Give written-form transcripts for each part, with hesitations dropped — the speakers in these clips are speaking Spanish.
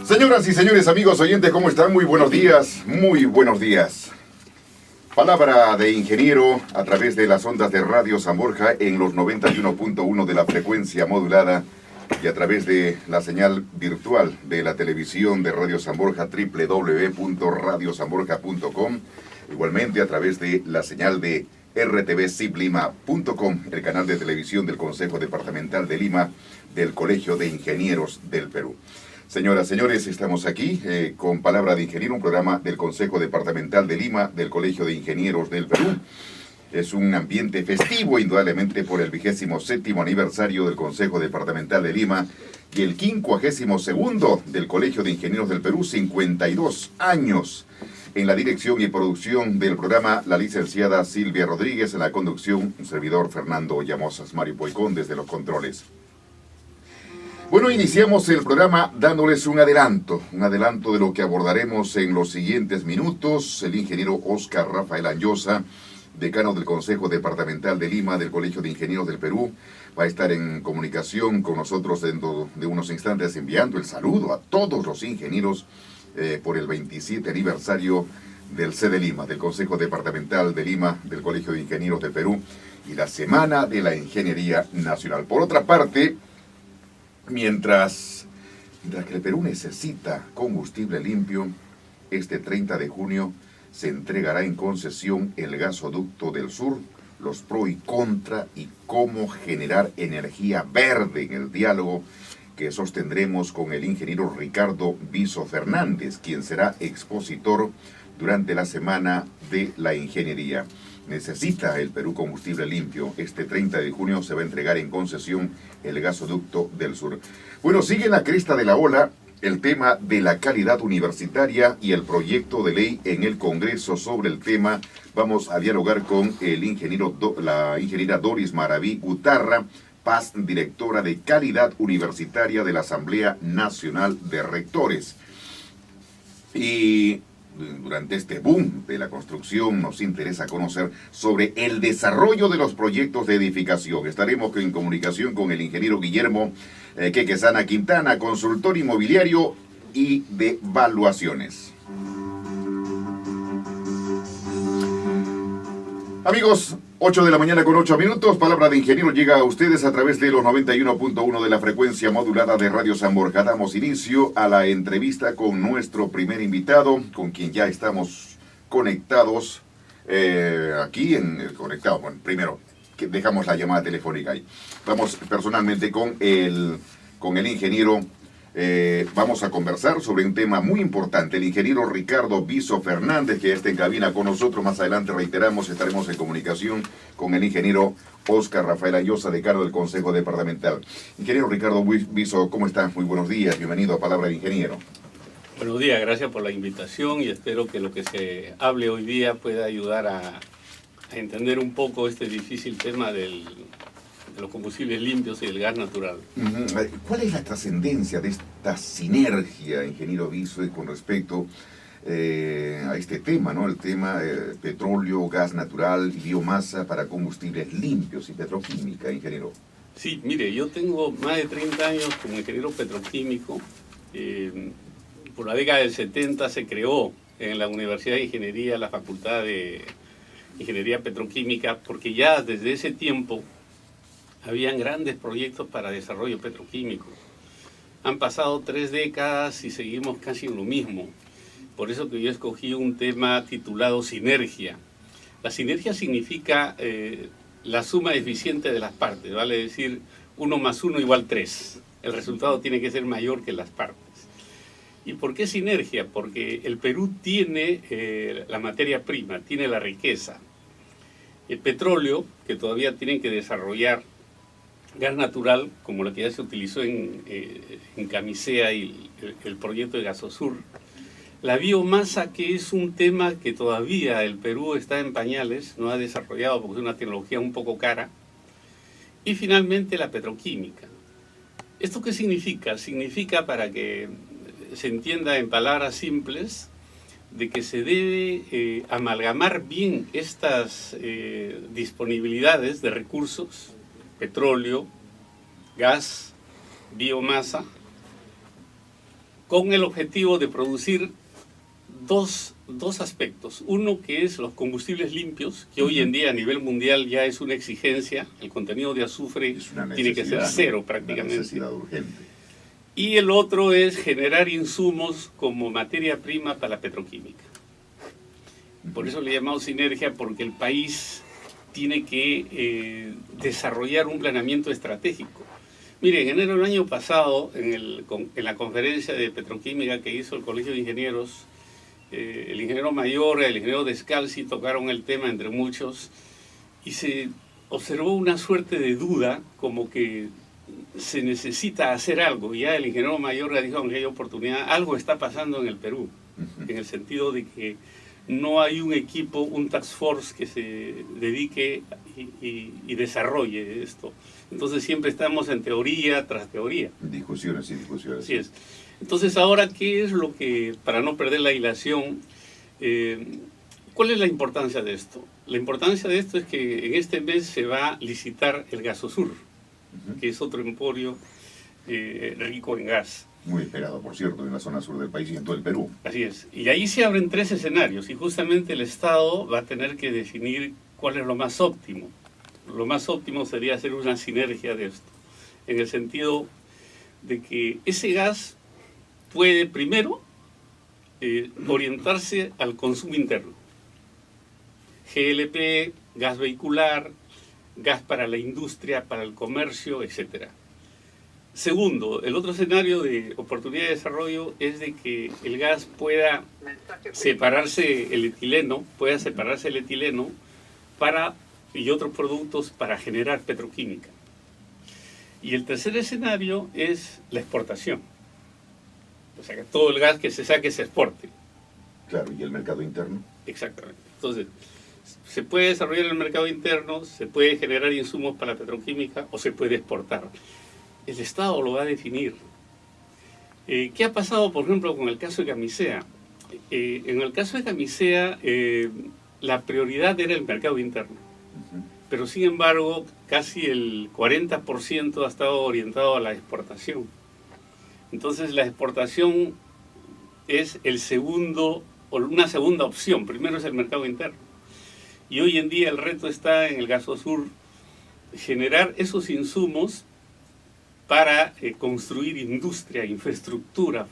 Señoras y señores, amigos oyentes, ¿cómo están? Muy buenos días, muy buenos días. Palabra de ingeniero a través de las ondas de Radio San Borja en los 91.1 de la frecuencia modulada y a través de la señal virtual de la televisión de Radio San Borja, www.radiosanborja.com, igualmente a través de la señal de rtvsiplima.com, el canal de televisión del Consejo Departamental de Lima del Colegio de Ingenieros del Perú. Señoras, señores, estamos aquí con Palabra de Ingeniero, un programa del Consejo Departamental de Lima del Colegio de Ingenieros del Perú. Es un ambiente festivo, indudablemente, por el 27º aniversario del Consejo Departamental de Lima y el 52º del Colegio de Ingenieros del Perú, 52 años. En la dirección y producción del programa, la licenciada Silvia Rodríguez, en la conducción, un servidor Fernando Llamosas, Mario Poicón desde los controles. Bueno, iniciamos el programa dándoles un adelanto de lo que abordaremos en los siguientes minutos. El ingeniero Óscar Rafael Anyosa, decano del Consejo Departamental de Lima del Colegio de Ingenieros del Perú, va a estar en comunicación con nosotros dentro de unos instantes, enviando el saludo a todos los ingenieros por el 27 aniversario del CDE Lima, del Consejo Departamental de Lima del Colegio de Ingenieros del Perú y la Semana de la Ingeniería Nacional. Por otra parte, mientras que el Perú necesita combustible limpio, este 30 de junio se entregará en concesión el gasoducto del sur, los pro y contra y cómo generar energía verde en el diálogo que sostendremos con el ingeniero Ricardo Viso Fernández, quien será expositor durante la Semana de la Ingeniería. Necesita el Perú combustible limpio. Este 30 de junio se va a entregar en concesión el gasoducto del sur. Bueno, sigue en la cresta de la ola el tema de la calidad universitaria y el proyecto de ley en el Congreso sobre el tema. Vamos a dialogar con la ingeniera Doris Maraví Gutarra Paz, directora de Calidad Universitaria de la Asamblea Nacional de Rectores. Y durante este boom de la construcción nos interesa conocer sobre el desarrollo de los proyectos de edificación. Estaremos en comunicación con el ingeniero Guillermo Quequesana Quintana, consultor inmobiliario y de valuaciones. Amigos, 8 de la mañana con 8 minutos, Palabra de Ingeniero llega a ustedes a través de los 91.1 de la frecuencia modulada de Radio San Borja. Damos inicio a la entrevista con nuestro primer invitado, con quien ya estamos conectados conectados. Bueno, primero, dejamos la llamada telefónica ahí. Vamos personalmente con el ingeniero. Vamos a conversar sobre un tema muy importante. El ingeniero Ricardo Viso Fernández, que está en cabina con nosotros. Más adelante, reiteramos, estaremos en comunicación con el ingeniero Óscar Rafael Anyosa, decano del Consejo Departamental. Ingeniero Ricardo Viso, ¿cómo está? Muy buenos días, bienvenido a Palabra de Ingeniero. Buenos días, gracias por la invitación y espero que lo que se hable hoy día pueda ayudar a entender un poco este difícil tema de los combustibles limpios y el gas natural. ¿Cuál es la trascendencia de esta sinergia, ingeniero Viso, con respecto a este tema, ¿no? El tema petróleo, gas natural y biomasa para combustibles limpios y petroquímica, ingeniero? Sí, mire, yo tengo más de 30 años como ingeniero petroquímico. Por la década del 70 se creó en la Universidad de Ingeniería la Facultad de Ingeniería Petroquímica, porque ya desde ese tiempo habían grandes proyectos para desarrollo petroquímico. Han pasado 3 décadas y seguimos casi en lo mismo. Por eso que yo escogí un tema titulado sinergia. La sinergia significa la suma eficiente de las partes, vale decir 1 más 1 igual 3. El resultado tiene que ser mayor que las partes. ¿Y por qué sinergia? Porque el Perú tiene la materia prima, tiene la riqueza. El petróleo, que todavía tienen que desarrollar, gas natural, como la que ya se utilizó en Camisea y el proyecto de Gasosur. La biomasa, que es un tema que todavía el Perú está en pañales, no ha desarrollado porque es una tecnología un poco cara. Y finalmente la petroquímica. ¿Esto qué significa? Significa, para que se entienda en palabras simples, de que se debe amalgamar bien estas disponibilidades de recursos, petróleo, gas, biomasa, con el objetivo de producir dos aspectos. Uno, que es los combustibles limpios, que hoy en día a nivel mundial ya es una exigencia. El contenido de azufre tiene que ser cero prácticamente. Una necesidad urgente. Y el otro es generar insumos como materia prima para la petroquímica. Por eso le llamamos sinergia, porque el país tiene que desarrollar un planeamiento estratégico. Mire, en enero del año pasado, en la conferencia de petroquímica que hizo el Colegio de Ingenieros, el ingeniero Mayor, el ingeniero Descalzi tocaron el tema entre muchos, y se observó una suerte de duda, como que se necesita hacer algo. Ya el ingeniero Mayor le dijo, aunque hay oportunidad, algo está pasando en el Perú, en el sentido de que no hay un equipo, un task force que se dedique y desarrolle esto. Entonces siempre estamos en teoría tras teoría. Discusiones y discusiones. Así es. Entonces ahora, ¿qué es lo que, para no perder la hilación, cuál es la importancia de esto? La importancia de esto es que en este mes se va a licitar el Gasosur, que es otro emporio rico en gas. Muy esperado, por cierto, en la zona sur del país y en todo el Perú. Así es. Y ahí se abren 3 escenarios, y justamente el Estado va a tener que definir cuál es lo más óptimo. Lo más óptimo sería hacer una sinergia de esto, en el sentido de que ese gas puede primero orientarse al consumo interno. GLP, gas vehicular, gas para la industria, para el comercio, etc. Segundo, el otro escenario de oportunidad de desarrollo es de que el gas pueda separarse el etileno, y otros productos para generar petroquímica. Y el tercer escenario es la exportación. O sea, que todo el gas que se saque se exporte. Claro, ¿y el mercado interno? Exactamente. Entonces, se puede desarrollar el mercado interno, se puede generar insumos para la petroquímica o se puede exportar. El Estado lo va a definir. ¿Qué ha pasado, por ejemplo, con el caso de Camisea? En el caso de Camisea, la prioridad era el mercado interno. Pero, sin embargo, casi el 40% ha estado orientado a la exportación. Entonces, la exportación es una segunda opción. Primero es el mercado interno. Y hoy en día el reto está en el Gasosur, generar esos insumos para construir industria, infraestructura,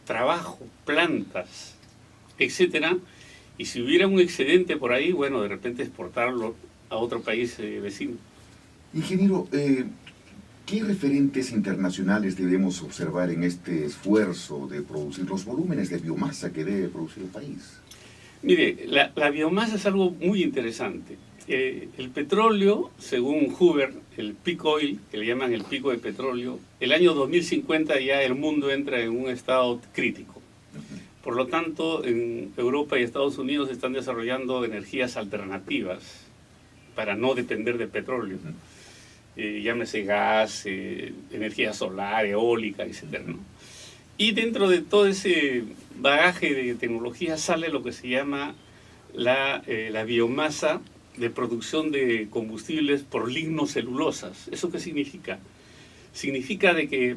trabajo, plantas, etcétera. Y si hubiera un excedente por ahí, bueno, de repente exportarlo a otro país vecino. Ingeniero, ¿qué referentes internacionales debemos observar en este esfuerzo de producir los volúmenes de biomasa que debe producir el país? Mire, la biomasa es algo muy interesante. El petróleo, según Hoover, el peak oil, que le llaman el pico de petróleo, el año 2050 ya el mundo entra en un estado crítico. Por lo tanto, en Europa y Estados Unidos están desarrollando energías alternativas para no depender de petróleo. Llámese gas, energía solar, eólica, etc., ¿no? Y dentro de todo ese bagaje de tecnología sale lo que se llama la biomasa de producción de combustibles por lignocelulosas. ¿Eso qué significa? Significa de que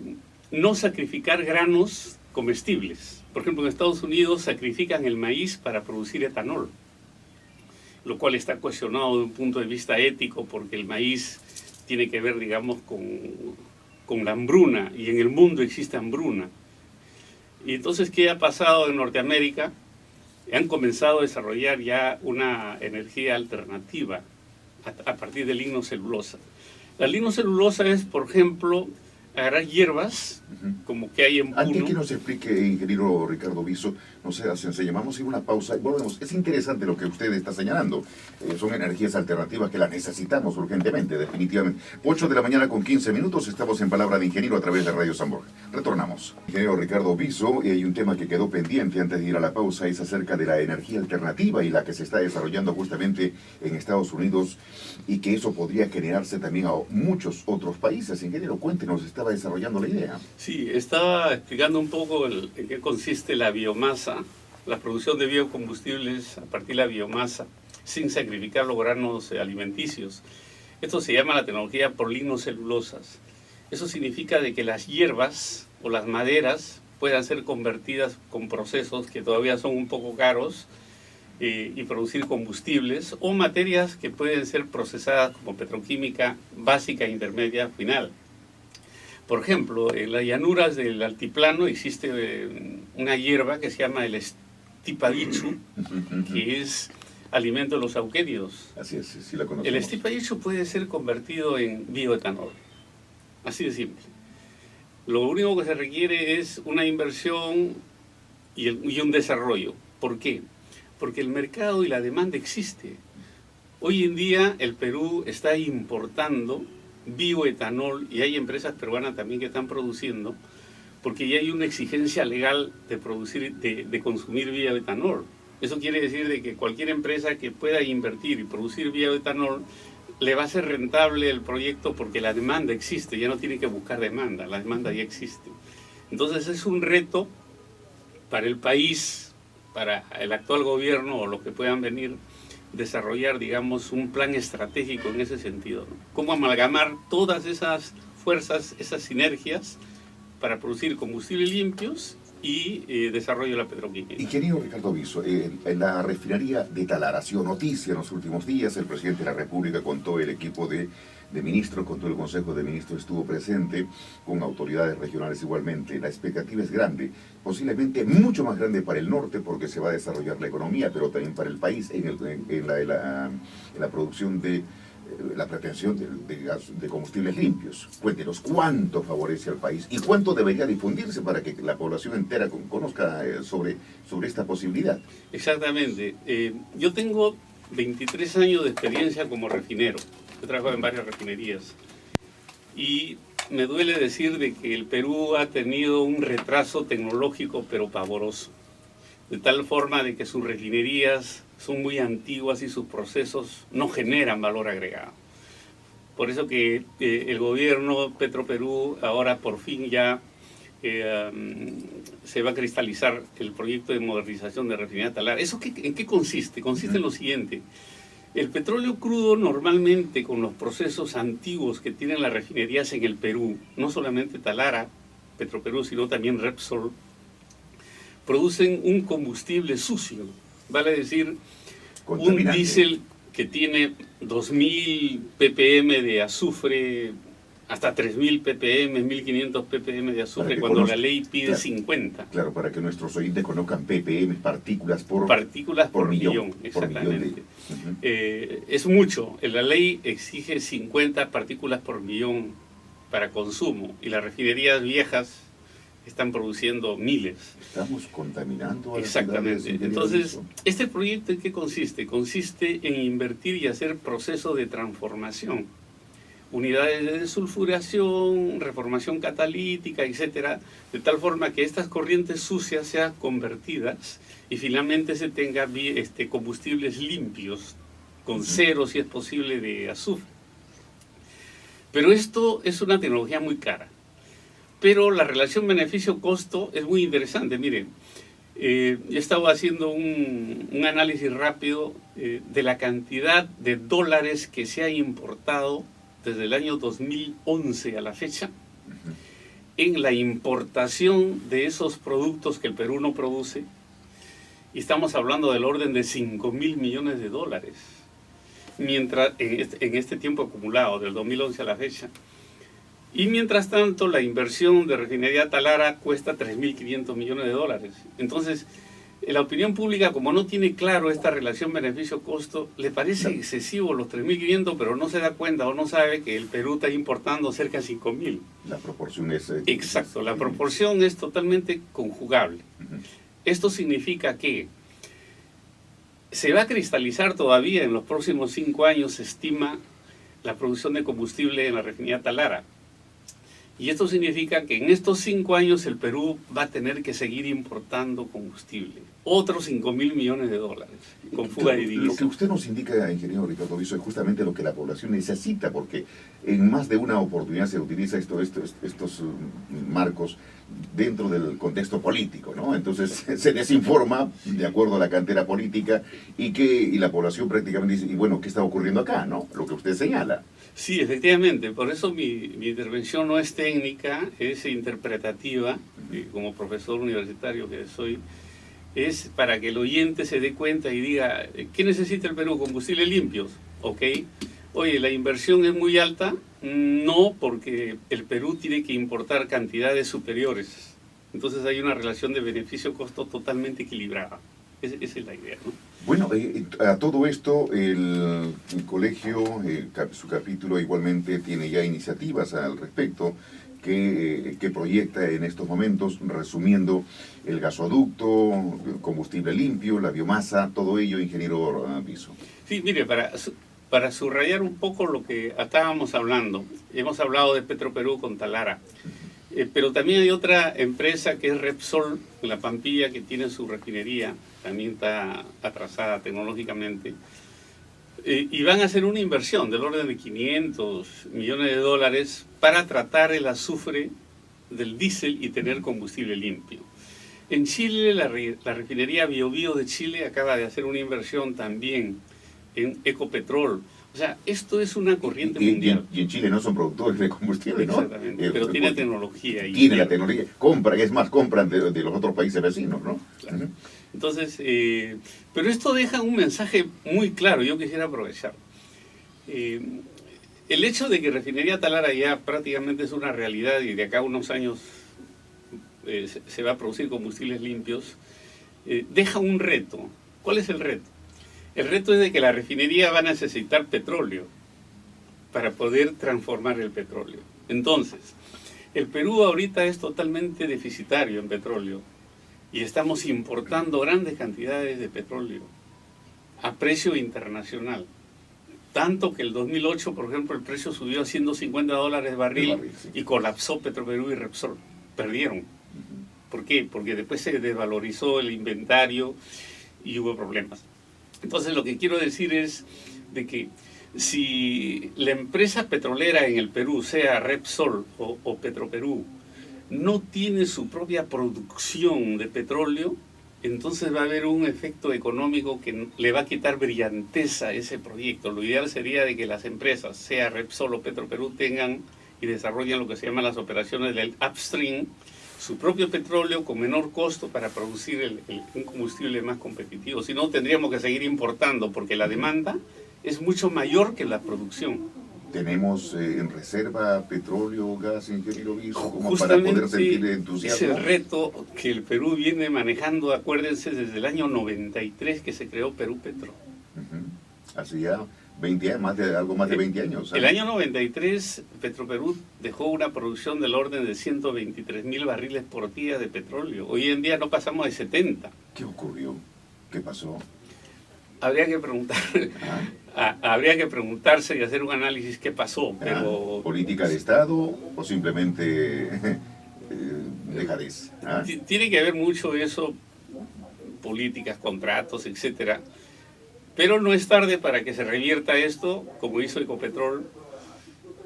no sacrificar granos comestibles. Por ejemplo, en Estados Unidos sacrifican el maíz para producir etanol, lo cual está cuestionado de un punto de vista ético, porque el maíz tiene que ver, digamos, con la hambruna, y en el mundo existe hambruna. Y entonces, ¿qué ha pasado en Norteamérica? Han comenzado a desarrollar ya una energía alternativa a partir de lignocelulosa. La lignocelulosa es, por ejemplo, agarrar hierbas, como que hay en Puno. Antes que nos explique, ingeniero Ricardo Viso, nos enseña, vamos a ir a una pausa y volvemos. Es interesante lo que usted está señalando. Son energías alternativas que las necesitamos urgentemente, definitivamente. 8 de la mañana con 15 minutos, estamos en Palabra de Ingeniero a través de Radio San Borja. Retornamos. Ingeniero Ricardo Viso, hay un tema que quedó pendiente antes de ir a la pausa, es acerca de la energía alternativa y la que se está desarrollando justamente en Estados Unidos, y que eso podría generarse también a muchos otros países. Ingeniero, cuéntenos, estaba desarrollando la idea. Sí, estaba explicando un poco en qué consiste la biomasa, la producción de biocombustibles a partir de la biomasa, sin sacrificar los granos alimenticios. Esto se llama la tecnología por lignocelulosas. Eso significa de que las hierbas o las maderas puedan ser convertidas con procesos que todavía son un poco caros y producir combustibles, o materias que pueden ser procesadas como petroquímica básica, intermedia, final. Por ejemplo, en las llanuras del altiplano existe una hierba que se llama el estipadichu, que es alimento de los auquénidos. Así es, sí la conocemos. El estipadichu puede ser convertido en bioetanol, así de simple. Lo único que se requiere es una inversión y un desarrollo. ¿Por qué? Porque el mercado y la demanda existe. Hoy en día el Perú está importando bioetanol, y hay empresas peruanas también que están produciendo, porque ya hay una exigencia legal de producir, de consumir bioetanol. Eso quiere decir de que cualquier empresa que pueda invertir y producir bioetanol le va a ser rentable el proyecto, porque la demanda existe, ya no tiene que buscar demanda, la demanda ya existe. Entonces es un reto para el país, para el actual gobierno o los que puedan venir, desarrollar, digamos, un plan estratégico en ese sentido, ¿no? Cómo amalgamar todas esas fuerzas, esas sinergias para producir combustibles limpios y desarrollo de la petroquímica. Ingeniero Ricardo Viso, en la refinería de Talara ha sido noticia en los últimos días. El presidente de la República, con todo el equipo de ministros, con todo el Consejo de Ministros estuvo presente, con autoridades regionales igualmente. La expectativa es grande, posiblemente mucho más grande para el norte, porque se va a desarrollar la economía, pero también para el país en la producción de la pretensión de combustibles limpios. Cuéntenos cuánto favorece al país y cuánto debería difundirse para que la población entera conozca sobre esta posibilidad. Exactamente. Yo tengo 23 años de experiencia como refinero. He trabajado en varias refinerías y me duele decir de que el Perú ha tenido un retraso tecnológico pero pavoroso, de tal forma de que sus refinerías son muy antiguas y sus procesos no generan valor agregado. Por eso que el gobierno Petroperú ahora por fin ya se va a cristalizar el proyecto de modernización de refinería Talara. ¿Eso en qué consiste? Consiste en lo siguiente. El petróleo crudo normalmente, con los procesos antiguos que tienen las refinerías en el Perú, no solamente Talara, Petroperú, sino también Repsol, producen un combustible sucio, vale decir, un diésel que tiene 2000 ppm de azufre, hasta 3000 ppm, 1500 ppm de azufre, cuando la ley pide, claro, 50. Claro, para que nuestros oyentes conozcan ppm, partículas por millón, exactamente. Es mucho, la ley exige 50 partículas por millón para consumo, y las refinerías viejas están produciendo miles. Estamos contaminando a las Exactamente. ciudades. Entonces, ¿este proyecto en qué consiste? Consiste en invertir y hacer procesos de transformación. Unidades de desulfuración, reformación catalítica, etcétera, de tal forma que estas corrientes sucias sean convertidas y finalmente se tenga combustibles limpios, con cero, si es posible, de azufre. Pero esto es una tecnología muy cara. Pero la relación beneficio-costo es muy interesante. Miren, he estado haciendo un análisis rápido de la cantidad de dólares que se ha importado desde el año 2011 a la fecha en la importación de esos productos que el Perú no produce, y estamos hablando del orden de 5.000 millones de dólares, mientras en este tiempo acumulado, del 2011 a la fecha. Y mientras tanto, la inversión de refinería Talara cuesta 3.500 millones de dólares. Entonces, la opinión pública, como no tiene claro esta relación beneficio-costo, le parece excesivo los 3.500, pero no se da cuenta o no sabe que el Perú está importando cerca de 5.000. La proporción es... Exacto, la proporción es totalmente conjugable. Esto significa que se va a cristalizar todavía en los próximos 5 años, se estima, la producción de combustible en la refinería Talara. Y esto significa que en estos 5 años el Perú va a tener que seguir importando combustible. Otros 5.000 millones de dólares, con fuga de divisas. Lo que usted nos indica, ingeniero Ricardo Viso, es justamente lo que la población necesita, porque en más de una oportunidad se utiliza estos marcos dentro del contexto político, ¿no? Entonces se desinforma de acuerdo a la cantera política y la población prácticamente dice, y bueno, ¿qué está ocurriendo acá, no? Lo que usted señala. Sí, efectivamente, por eso mi intervención no es técnica, es interpretativa, como profesor universitario que soy, es para que el oyente se dé cuenta y diga, ¿qué necesita el Perú? Combustibles limpios, ¿ok? Oye, ¿la inversión es muy alta? No, porque el Perú tiene que importar cantidades superiores. Entonces hay una relación de beneficio-costo totalmente equilibrada. Esa es la idea, ¿no? Bueno, a todo esto el colegio, su capítulo igualmente tiene ya iniciativas al respecto que proyecta en estos momentos, resumiendo el gasoducto, combustible limpio, la biomasa, todo ello, ingeniero Viso. Sí, mire, para subrayar un poco lo que estábamos hablando, hemos hablado de Petroperú con Talara, pero también hay otra empresa que es Repsol, en La Pampilla, que tiene su refinería, también está atrasada tecnológicamente, y van a hacer una inversión del orden de 500 millones de dólares para tratar el azufre del diésel y tener combustible limpio. En Chile, la refinería BioBio de Chile acaba de hacer una inversión también en Ecopetrol. O sea, esto es una corriente mundial. Y en Chile no son productores de combustible, ¿no? Exactamente, pero tiene tecnología. Tiene la tecnología, compran de los otros países vecinos, ¿no? Claro. Entonces, pero esto deja un mensaje muy claro, yo quisiera aprovechar. El hecho de que Refinería Talara ya prácticamente es una realidad y de acá a unos años se va a producir combustibles limpios, deja un reto. ¿Cuál es el reto? El reto es de que la refinería va a necesitar petróleo para poder transformar el petróleo. Entonces, el Perú ahorita es totalmente deficitario en petróleo y estamos importando grandes cantidades de petróleo a precio internacional. Tanto que el 2008, por ejemplo, el precio subió a $150 el barril sí. Y colapsó Petroperú y Repsol. Perdieron. ¿Por qué? Porque después se desvalorizó el inventario y hubo problemas. Entonces lo que quiero decir es de que si la empresa petrolera en el Perú, sea Repsol o Petroperú, no tiene su propia producción de petróleo, entonces va a haber un efecto económico que le va a quitar brillanteza a ese proyecto. Lo ideal sería de que las empresas, sea Repsol o Petroperú, tengan y desarrollen lo que se llaman las operaciones del upstream, su propio petróleo con menor costo para producir un combustible más competitivo. Si no, tendríamos que seguir importando porque la demanda es mucho mayor que la producción. ¿Tenemos en reserva petróleo, gas, ingeniero Viso, como Justamente para poder sentir entusiasmo? Es el reto que el Perú viene manejando, acuérdense, desde el año 93 que se creó Perú Petro. Así ya 20 años, algo más de 20 años. El año 93, Petroperú dejó una producción del orden de 123.000 barriles por día de petróleo. Hoy en día no pasamos de 70. ¿Qué ocurrió? ¿Qué pasó? Habría que preguntar, habría que preguntarse y hacer un análisis qué pasó, pero... ¿Política de Estado o simplemente dejadez? Tiene que haber mucho de eso, políticas, contratos, etcétera. Pero no es tarde para que se revierta esto, como hizo Ecopetrol,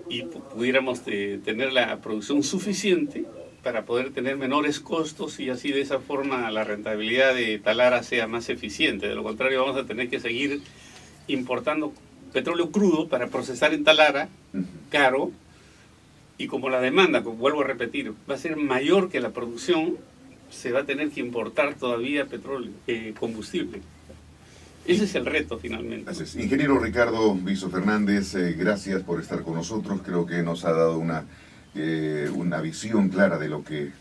y pudiéramos tener la producción suficiente para poder tener menores costos y así de esa forma la rentabilidad de Talara sea más eficiente. De lo contrario, vamos a tener que seguir importando petróleo crudo para procesar en Talara, caro, y como la demanda, como vuelvo a repetir, va a ser mayor que la producción, se va a tener que importar todavía petróleo, combustible. Ese es el reto finalmente. Gracias. Ingeniero Ricardo Viso Fernández, gracias por estar con nosotros. Creo que nos ha dado una visión clara de lo que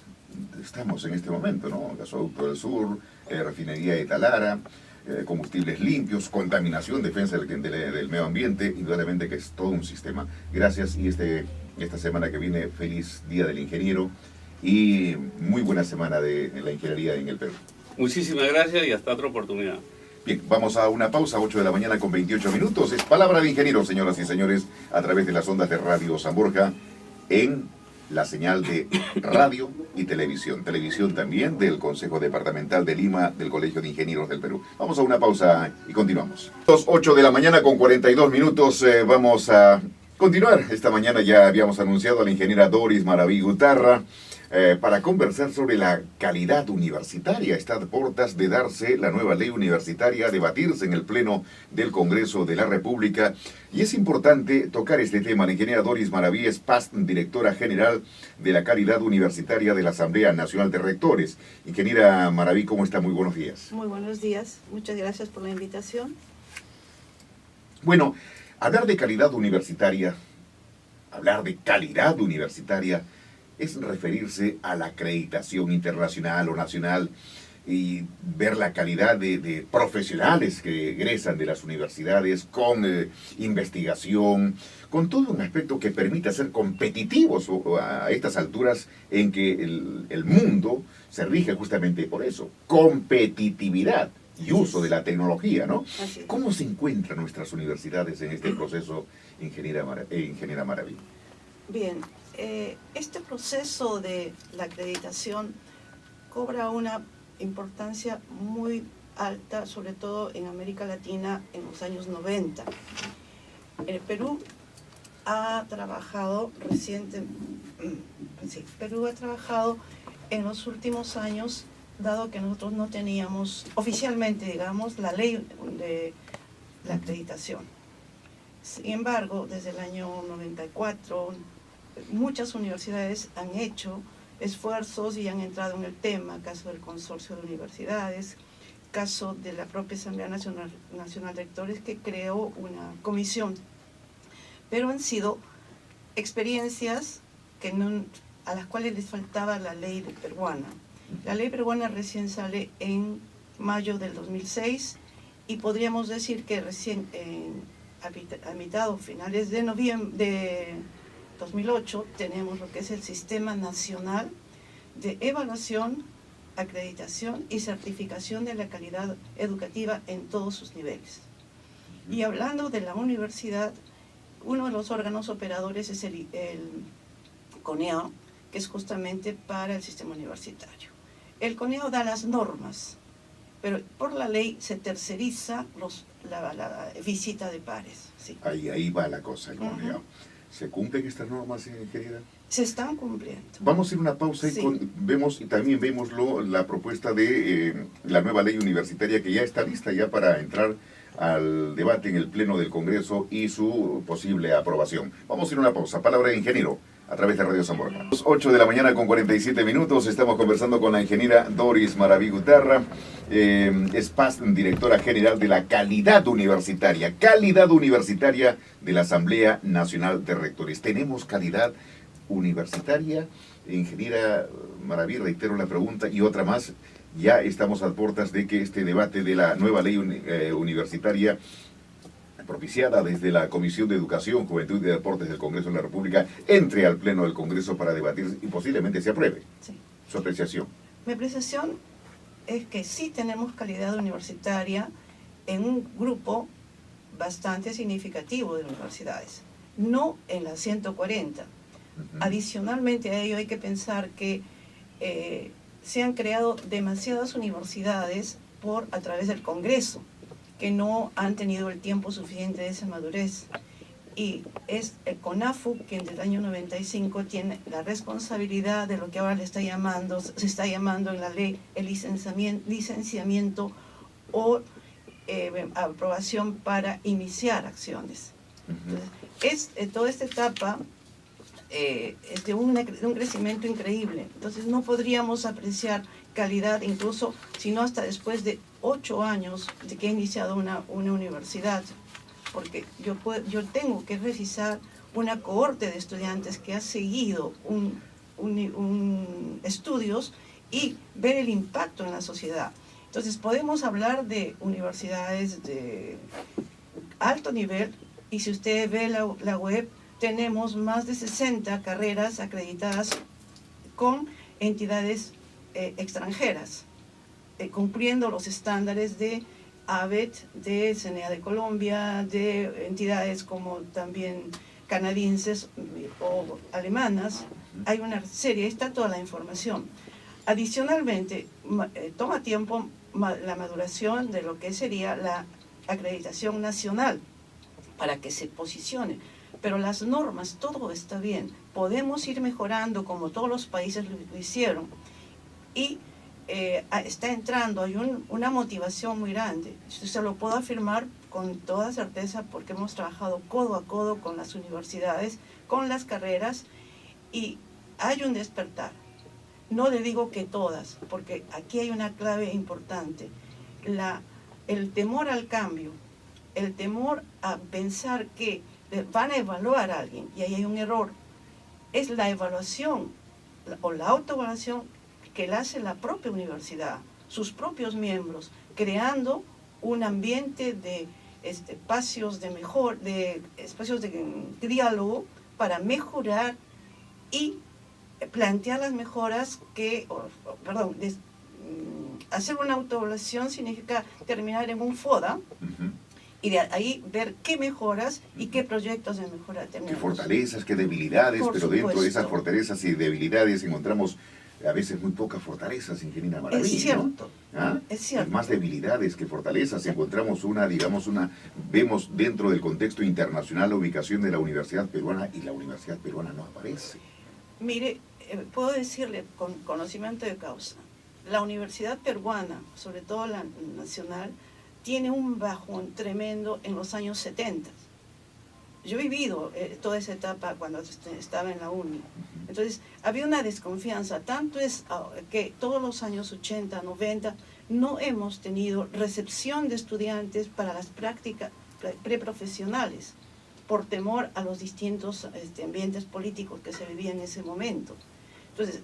estamos en este momento, ¿no? Gasoducto del Sur, refinería de Talara, combustibles limpios, contaminación, defensa del medio ambiente, indudablemente que es todo un sistema. Gracias y esta semana que viene, feliz Día del Ingeniero y muy buena semana de la ingeniería en el Perú. Muchísimas gracias y hasta otra oportunidad. Bien, vamos a una pausa, 8 de la mañana con 28 minutos. Es Palabra de Ingeniero, señoras y señores, a través de las ondas de Radio San Borja, en la señal de radio y televisión. Televisión también del Consejo Departamental de Lima, del Colegio de Ingenieros del Perú. Vamos a una pausa y continuamos. 8 de la mañana con 42 minutos, vamos a continuar. Esta mañana ya habíamos anunciado a la ingeniera Doris Maraví Gutarra, para conversar sobre la calidad universitaria. Está a puertas de darse la nueva ley universitaria, a debatirse en el Pleno del Congreso de la República. Y es importante tocar este tema. La ingeniera Doris Maraví es PAS, directora general de la calidad universitaria de la Asamblea Nacional de Rectores. Ingeniera Maraví, ¿cómo está? Muy buenos días. Muy buenos días. Muchas gracias por la invitación. Bueno, hablar de calidad universitaria es referirse a la acreditación internacional o nacional y ver la calidad de profesionales que egresan de las universidades con investigación, con todo un aspecto que permita ser competitivos a estas alturas en que el mundo se rige justamente por eso, competitividad y uso de la tecnología, ¿no? ¿Cómo se encuentran nuestras universidades en este proceso, ingeniera Maraví? Bien, este proceso de la acreditación cobra una importancia muy alta, sobre todo en América Latina en los años 90. El Perú ha trabajado en los últimos años, dado que nosotros no teníamos oficialmente, digamos, la ley de la acreditación. Sin embargo, desde el año 94, muchas universidades han hecho esfuerzos y han entrado en el tema, caso del Consorcio de Universidades, caso de la propia Asamblea Nacional de Rectores, que creó una comisión. Pero han sido experiencias a las cuales les faltaba la ley peruana. La ley peruana recién sale en mayo del 2006 y podríamos decir que recién a mitad o finales de noviembre de 2008 tenemos lo que es el Sistema Nacional de Evaluación, Acreditación y Certificación de la Calidad Educativa en todos sus niveles. Y hablando de la universidad, uno de los órganos operadores es el CONEAO, que es justamente para el sistema universitario. El CONEAO da las normas, pero por la ley se terceriza la visita de pares. ¿Sí? Ahí va la cosa, el CONEAO. ¿Se cumplen estas normas, ingeniera? Se están cumpliendo. Vamos a hacer una pausa sí. y también vemos la propuesta de la nueva ley universitaria que ya está lista ya para entrar al debate en el Pleno del Congreso y su posible aprobación. Vamos a hacer una pausa. Palabra de ingeniero a través de Radio San Borja. 8 de la mañana con 47 minutos. Estamos conversando con la ingeniera Doris Maraví Gutarra, es PAS, directora general de la calidad universitaria de la Asamblea Nacional de Rectores. ¿Tenemos calidad universitaria? Ingeniera Maraví, reitero la pregunta y otra más. Ya estamos a puertas de que este debate de la nueva ley universitaria, propiciada desde la Comisión de Educación, Juventud y Deportes del Congreso de la República, entre al Pleno del Congreso para debatir y posiblemente se apruebe. Sí. Su apreciación. Mi apreciación es que sí tenemos calidad universitaria en un grupo bastante significativo de universidades, no en las 140. Adicionalmente a ello hay que pensar que se han creado demasiadas universidades a través del Congreso, que no han tenido el tiempo suficiente de esa madurez. Y es el CONAFU quien desde el año 95 tiene la responsabilidad de lo que ahora se está llamando en la ley el licenciamiento o aprobación para iniciar acciones. Entonces, toda esta etapa es de un crecimiento increíble. Entonces no podríamos apreciar calidad incluso sino hasta después de 8 años de que he iniciado una universidad, porque yo tengo que revisar una cohorte de estudiantes que ha seguido estudios y ver el impacto en la sociedad. Entonces podemos hablar de universidades de alto nivel y si usted ve la web, tenemos más de 60 carreras acreditadas con entidades extranjeras, cumpliendo los estándares de ABET, de CNA de Colombia, de entidades como también canadienses o alemanas. Hay una serie, está toda la información. Adicionalmente, toma tiempo la maduración de lo que sería la acreditación nacional para que se posicione. pero las normas, todo está bien. Podemos ir mejorando como todos los países lo hicieron. Y está entrando, hay una motivación muy grande. Se lo puedo afirmar con toda certeza porque hemos trabajado codo a codo con las universidades, con las carreras, y hay un despertar. No le digo que todas, porque aquí hay una clave importante. El temor al cambio, el temor a pensar que van a evaluar a alguien, y ahí hay un error. Es la evaluación o la autoevaluación que la hace la propia universidad, sus propios miembros, creando un ambiente de espacios de diálogo para mejorar y plantear las mejoras hacer una autoevaluación significa terminar en un FODA y de ahí ver qué mejoras y qué proyectos de mejora tenemos. Qué fortalezas, qué debilidades, Por pero supuesto. dentro de esas fortalezas y debilidades encontramos a veces muy pocas fortalezas, ingeniera Maraví, Es cierto, ¿no? ¿Ah? es cierto. Más debilidades que fortalezas. Encontramos vemos dentro del contexto internacional la ubicación de la Universidad Peruana y la Universidad Peruana no aparece. Mire, puedo decirle con conocimiento de causa, la Universidad Peruana, sobre todo la nacional, tiene un bajón tremendo en los años 70. Yo he vivido toda esa etapa cuando estaba en la uni. Entonces, había una desconfianza. Tanto es que todos los años 80, 90, no hemos tenido recepción de estudiantes para las prácticas preprofesionales, por temor a los distintos ambientes políticos que se vivían en ese momento. Entonces,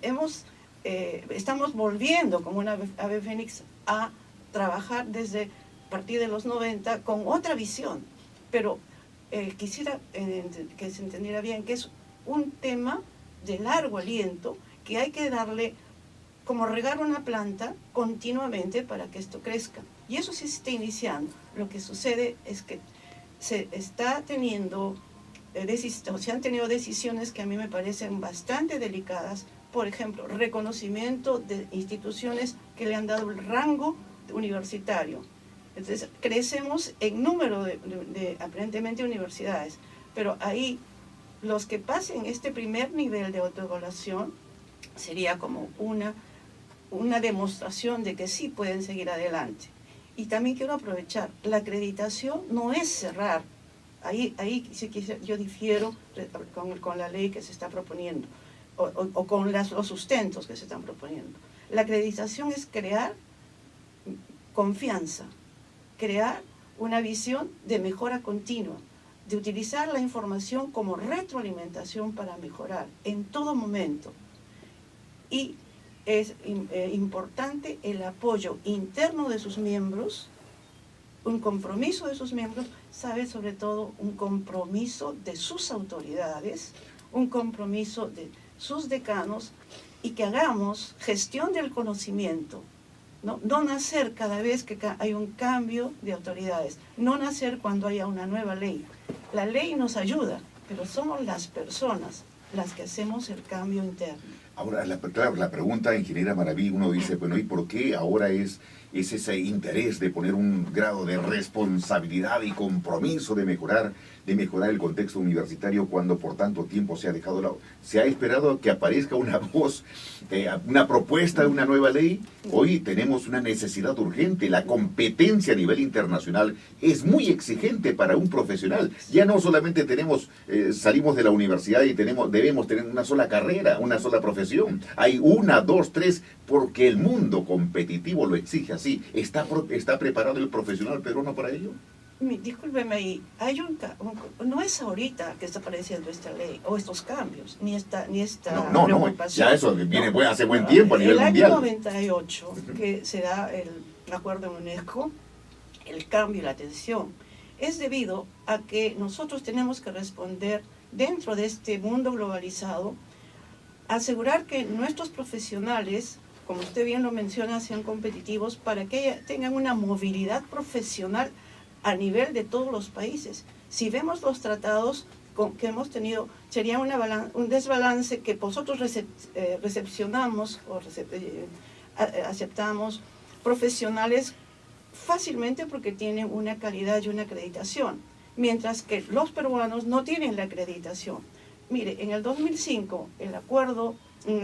estamos volviendo como una ave fénix a trabajar desde a partir de los 90 con otra visión, pero quisiera que se entendiera bien que es un tema de largo aliento que hay que darle como regar una planta continuamente para que esto crezca. Y eso sí se está iniciando. Lo que sucede es que se han tenido decisiones que a mí me parecen bastante delicadas. Por ejemplo, reconocimiento de instituciones que le han dado el rango universitario. Entonces, crecemos en número de aparentemente universidades, pero ahí los que pasen este primer nivel de autoevaluación sería como una demostración de que sí pueden seguir adelante. Y también quiero aprovechar, la acreditación no es cerrar. Ahí sí que yo difiero con la ley que se está proponiendo o con los sustentos que se están proponiendo. La acreditación es crear confianza, crear una visión de mejora continua, de utilizar la información como retroalimentación para mejorar en todo momento. Y es importante el apoyo interno de sus miembros, un compromiso de sus miembros, sabe sobre todo un compromiso de sus autoridades, un compromiso de sus decanos, y que hagamos gestión del conocimiento. No nacer cada vez que hay un cambio de autoridades, no nacer cuando haya una nueva ley. La ley nos ayuda, pero somos las personas las que hacemos el cambio interno. Ahora, claro, la pregunta, ingeniera Maraví, uno dice, bueno, ¿y por qué ahora es ese interés de poner un grado de responsabilidad y compromiso de mejorar el contexto universitario cuando por tanto tiempo se ha dejado lado? ¿Se ha esperado que aparezca una voz, una propuesta de una nueva ley? Hoy tenemos una necesidad urgente. La competencia a nivel internacional es muy exigente para un profesional. Ya no solamente salimos de la universidad y debemos tener una sola carrera, una sola profesión. Hay 1, 2, 3, porque el mundo competitivo lo exige así. ¿Está preparado el profesional peruano para ello? Discúlpeme ahí, no es ahorita que está apareciendo esta ley o estos cambios, ni esta preocupación. Ya eso viene hace buen tiempo a nivel mundial. El año 98, que se da el acuerdo en UNESCO, el cambio y la atención, es debido a que nosotros tenemos que responder dentro de este mundo globalizado, asegurar que nuestros profesionales, como usted bien lo menciona, sean competitivos para que tengan una movilidad profesional a nivel de todos los países. Si vemos los tratados que hemos tenido, sería un desbalance que nosotros recepcionamos o aceptamos profesionales fácilmente porque tienen una calidad y una acreditación. mientras que los peruanos no tienen la acreditación. Mire, en el 2005, en el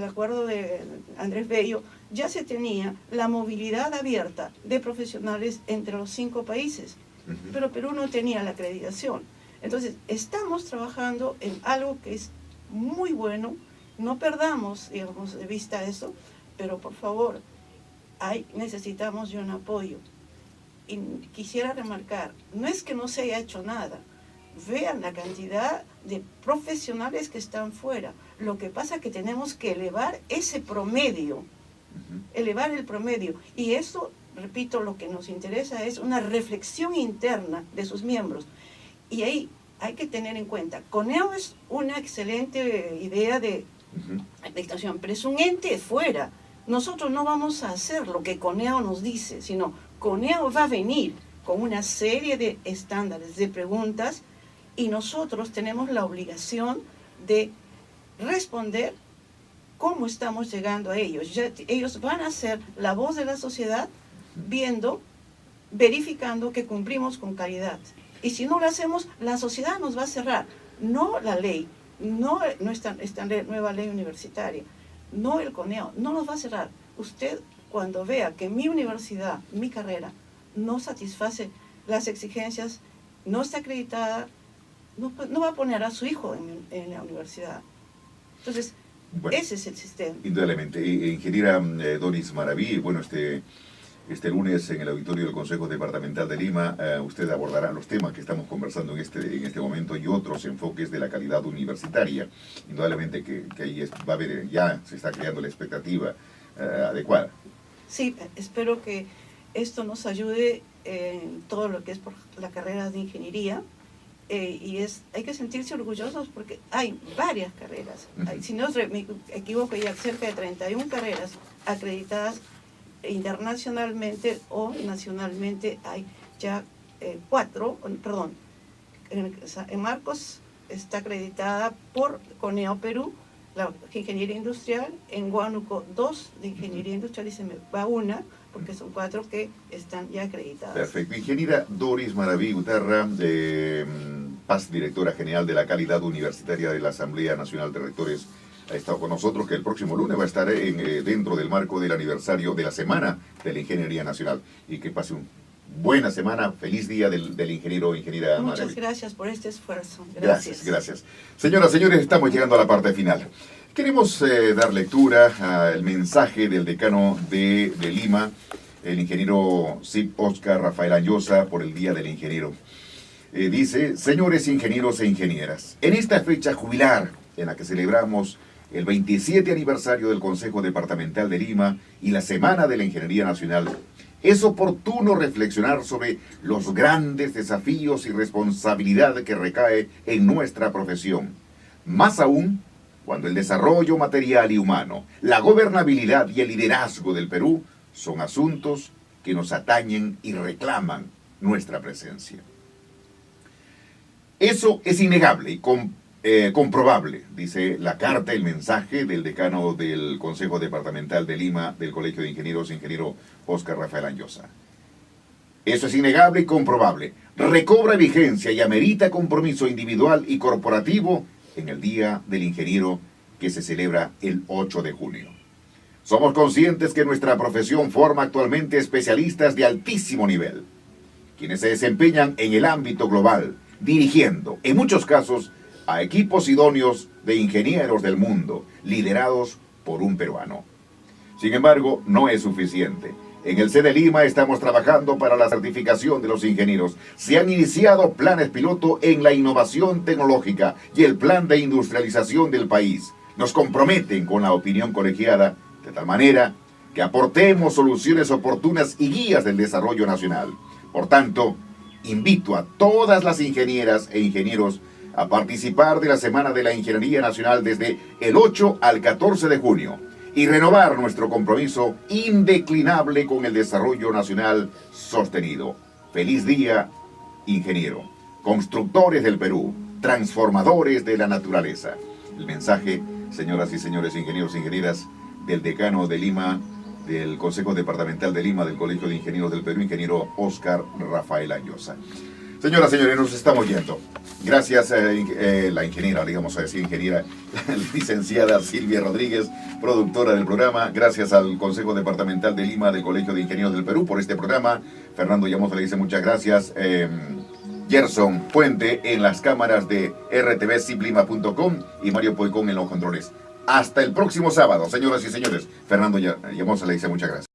acuerdo de Andrés Bello, ya se tenía la movilidad abierta de profesionales entre los 5 países, pero Perú no tenía la acreditación. Entonces, estamos trabajando en algo que es muy bueno, no perdamos, digamos, de vista eso, pero por favor, necesitamos de un apoyo. Y quisiera remarcar, no es que no se haya hecho nada, vean la cantidad de profesionales que están fuera. Lo que pasa es que tenemos que elevar ese promedio, elevar el promedio. Y eso, repito, lo que nos interesa es una reflexión interna de sus miembros. Y ahí hay que tener en cuenta, CONEO es una excelente idea de acreditación, pero es un ente fuera. Nosotros no vamos a hacer lo que CONEO nos dice, sino CONEO va a venir con una serie de estándares, de preguntas, y nosotros tenemos la obligación de responder cómo estamos llegando a ellos. Ellos van a ser la voz de la sociedad, verificando que cumplimos con calidad. Y si no lo hacemos, la sociedad nos va a cerrar, no la ley, no esta nueva ley universitaria, no el CONEO, no nos va a cerrar. Usted, cuando vea que mi universidad, mi carrera, no satisface las exigencias, no está acreditada, no va a poner a su hijo en la universidad. Entonces, bueno, ese es el sistema. Indudablemente. Ingeniera Doris Maraví, bueno, este lunes en el auditorio del Consejo Departamental de Lima, usted abordará los temas que estamos conversando en este momento y otros enfoques de la calidad universitaria. Indudablemente que ahí va a haber, ya se está creando la expectativa adecuada. Sí, espero que esto nos ayude en todo lo que es por la carrera de ingeniería. Hay que sentirse orgullosos porque hay varias carreras. Si no me equivoco, hay cerca de 31 carreras acreditadas internacionalmente o nacionalmente. Hay ya 4, perdón, en Marcos está acreditada por CONEO Perú, la ingeniería industrial, en Huánuco 2 de ingeniería industrial, y se me va una, porque son 4 que están ya acreditadas. Perfecto. Ingeniera Doris Maraví Utarra, PAS, directora general de la calidad universitaria de la Asamblea Nacional de Rectores, ha estado con nosotros, que el próximo lunes va a estar dentro del marco del aniversario de la Semana de la Ingeniería Nacional. Y que pase una buena semana, feliz día del ingeniero o ingeniera Maraví. Muchas gracias por este esfuerzo. Gracias. Señoras, señores, estamos llegando a la parte final. Queremos dar lectura al mensaje del decano de Lima, el ingeniero SIP Oscar Rafael Anyosa, por el Día del Ingeniero. Dice: señores ingenieros e ingenieras, en esta fecha jubilar en la que celebramos el 27 aniversario del Consejo Departamental de Lima y la Semana de la Ingeniería Nacional, es oportuno reflexionar sobre los grandes desafíos y responsabilidad que recae en nuestra profesión. Más aún, cuando el desarrollo material y humano, la gobernabilidad y el liderazgo del Perú son asuntos que nos atañen y reclaman nuestra presencia. Eso es innegable y comprobable, dice la carta, el mensaje del decano del Consejo Departamental de Lima del Colegio de Ingenieros, ingeniero Oscar Rafael Anyosa. Eso es innegable y comprobable. Recobra vigencia y amerita compromiso individual y corporativo en el Día del Ingeniero, que se celebra el 8 de junio. Somos conscientes que nuestra profesión forma actualmente especialistas de altísimo nivel, quienes se desempeñan en el ámbito global, dirigiendo, en muchos casos, a equipos idóneos de ingenieros del mundo, liderados por un peruano. Sin embargo, no es suficiente. En el CDE Lima estamos trabajando para la certificación de los ingenieros. Se han iniciado planes piloto en la innovación tecnológica y el plan de industrialización del país. Nos comprometen con la opinión colegiada, de tal manera que aportemos soluciones oportunas y guías del desarrollo nacional. Por tanto, invito a todas las ingenieras e ingenieros a participar de la Semana de la Ingeniería Nacional desde el 8 al 14 de junio y renovar nuestro compromiso indeclinable con el desarrollo nacional sostenido. Feliz día, ingeniero. Constructores del Perú, transformadores de la naturaleza. El mensaje, señoras y señores ingenieros e ingenieras, del decano de Lima, del Consejo Departamental de Lima, del Colegio de Ingenieros del Perú, ingeniero Oscar Rafael Anyosa. Señoras, señores, nos estamos yendo. Gracias la ingeniera, digamos a decir ingeniera, la licenciada Silvia Rodríguez, productora del programa. Gracias al Consejo Departamental de Lima del Colegio de Ingenieros del Perú por este programa. Fernando Llamosa le dice muchas gracias. Gerson Puente en las cámaras de rtvsiplima.com y Mario Poicón en los controles. Hasta el próximo sábado, señoras y señores. Fernando Llamosa le dice muchas gracias.